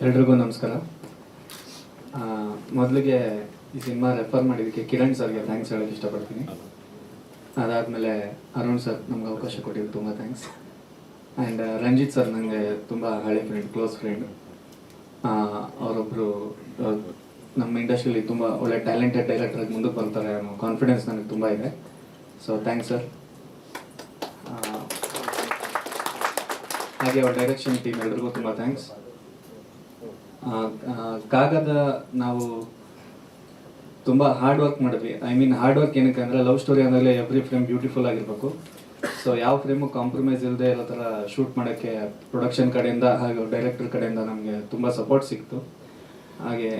ಎಲ್ರಿಗೂ ನಮಸ್ಕಾರ. ಮೊದಲಿಗೆ ಈ ಸಿನಿಮಾ ರೆಫರ್ ಮಾಡಿದ್ದಕ್ಕೆ ಕಿರಣ್ ಸರ್ಗೆ ಥ್ಯಾಂಕ್ಸ್ ಹೇಳೋಕ್ಕೆ ಇಷ್ಟಪಡ್ತೀನಿ. ಅದಾದಮೇಲೆ ಅರುಣ್ ಸರ್ ನಮ್ಗೆ ಅವಕಾಶ ಕೊಟ್ಟಿದ್ದು ತುಂಬ ಥ್ಯಾಂಕ್ಸ್. ಆ್ಯಂಡ್ ರಂಜಿತ್ ಸರ್ ನನಗೆ ತುಂಬ ಹಳೆ ಫ್ರೆಂಡ್, ಕ್ಲೋಸ್ ಫ್ರೆಂಡ್. ಅವರೊಬ್ಬರು ನಮ್ಮ ಇಂಡಸ್ಟ್ರಿಯಲ್ಲಿ ತುಂಬ ಒಳ್ಳೆ ಟ್ಯಾಲೆಂಟೆಡ್ ಡೈರೆಕ್ಟರ್ಗೆ ಮುಂದಕ್ಕೆ ಬರ್ತಾರೆ ಅನ್ನೋ ಕಾನ್ಫಿಡೆನ್ಸ್ ನನಗೆ ತುಂಬ ಇದೆ. So thanks sir. ಹಾಗೆ ಅವ್ರ ಡೈರೆಕ್ಷನ್ ಟೀಮ್ ಎಲ್ರಿಗೂ ತುಂಬ ಥ್ಯಾಂಕ್ಸ್. ಕಾಗದ ನಾವು ತುಂಬ ಹಾರ್ಡ್ ವರ್ಕ್ ಮಾಡಿದ್ವಿ. ಹಾರ್ಡ್ ವರ್ಕ್ ಏನಕ್ಕೆ ಅಂದರೆ ಲವ್ ಸ್ಟೋರಿ ಆದಮೇಲೆ ಎವ್ರಿ ಫ್ರೇಮ್ ಬ್ಯೂಟಿಫುಲ್ ಆಗಿರಬೇಕು. ಸೊ ಯಾವ ಫ್ರೇಮು ಕಾಂಪ್ರಮೈಸ್ ಇಲ್ಲದೆ ಇರೋ ಥರ ಶೂಟ್ ಮಾಡೋಕ್ಕೆ ಪ್ರೊಡಕ್ಷನ್ ಕಡೆಯಿಂದ ಹಾಗೂ ಡೈರೆಕ್ಟರ್ ಕಡೆಯಿಂದ ನಮಗೆ ತುಂಬ ಸಪೋರ್ಟ್ ಸಿಕ್ತು. ಹಾಗೆ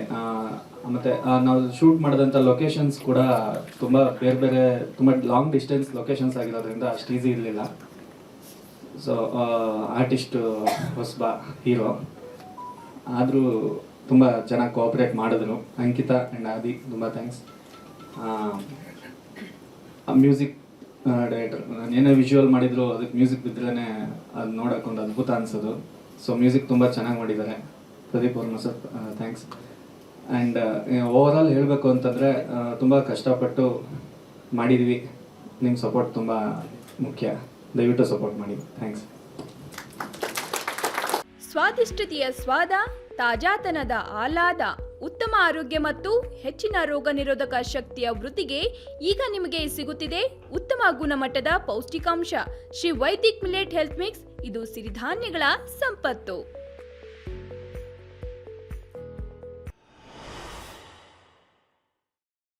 ಮತ್ತು ನಾವು ಶೂಟ್ ಮಾಡಿದಂಥ ಲೊಕೇಶನ್ಸ್ ಕೂಡ ತುಂಬ ಬೇರೆ ತುಂಬ ಲಾಂಗ್ ಡಿಸ್ಟೆನ್ಸ್ ಲೊಕೇಶನ್ಸ್ ಆಗಿರೋದ್ರಿಂದ ಅಷ್ಟು ಈಸಿ ಇರಲಿಲ್ಲ. ಸೊ ಆರ್ಟಿಸ್ಟು ಹೊಸಬ ಹೀರೋ ಆದರೂ ತುಂಬ ಚೆನ್ನಾಗಿ ಕೋಆಪ್ರೇಟ್ ಮಾಡಿದ್ರು. ಅಂಕಿತಾ ಆ್ಯಂಡ್ ಆದಿ ತುಂಬ ಥ್ಯಾಂಕ್ಸ್. ಮ್ಯೂಸಿಕ್ ಡೈರೆಕ್ಟರ್ ನಾನು ಏನೇ ವಿಜುವಲ್ ಮಾಡಿದ್ರು ಅದಕ್ಕೆ ಮ್ಯೂಸಿಕ್ ಬಿದ್ದರೆ ಅದು ನೋಡೋಕ್ಕೊಂದು ಅದ್ಭುತ ಅನಿಸೋದು. ಸೊ ಮ್ಯೂಸಿಕ್ ತುಂಬ ಚೆನ್ನಾಗಿ ಮಾಡಿದ್ದಾರೆ. Pradeep Varma sir thanks. And overall ಹೇಳಬೇಕು ಅಂತಂದರೆ ತುಂಬ ಕಷ್ಟಪಟ್ಟು ಮಾಡಿದ್ವಿ. ನಿಮ್ಮ ಸಪೋರ್ಟ್ ತುಂಬ ಮುಖ್ಯ. ದಯವಿಟ್ಟು ಸಪೋರ್ಟ್ ಮಾಡಿ. ಥ್ಯಾಂಕ್ಸ್. ಸ್ವಾದಿಷ್ಟತೆಯ ಸ್ವಾದ, ತಾಜಾತನದ ಆಹ್ಲಾದ, ಉತ್ತಮ ಆರೋಗ್ಯ ಮತ್ತು ಹೆಚ್ಚಿನ ರೋಗ ನಿರೋಧಕ ಶಕ್ತಿಯ ವೃದ್ಧಿಗೆ ಈಗ ನಿಮಗೆ ಸಿಗುತ್ತಿದೆ ಉತ್ತಮ ಗುಣಮಟ್ಟದ ಪೌಷ್ಟಿಕಾಂಶ Shri Vaidik millet health mix. ಇದು ಸಿರಿಧಾನ್ಯಗಳ ಸಂಪತ್ತು.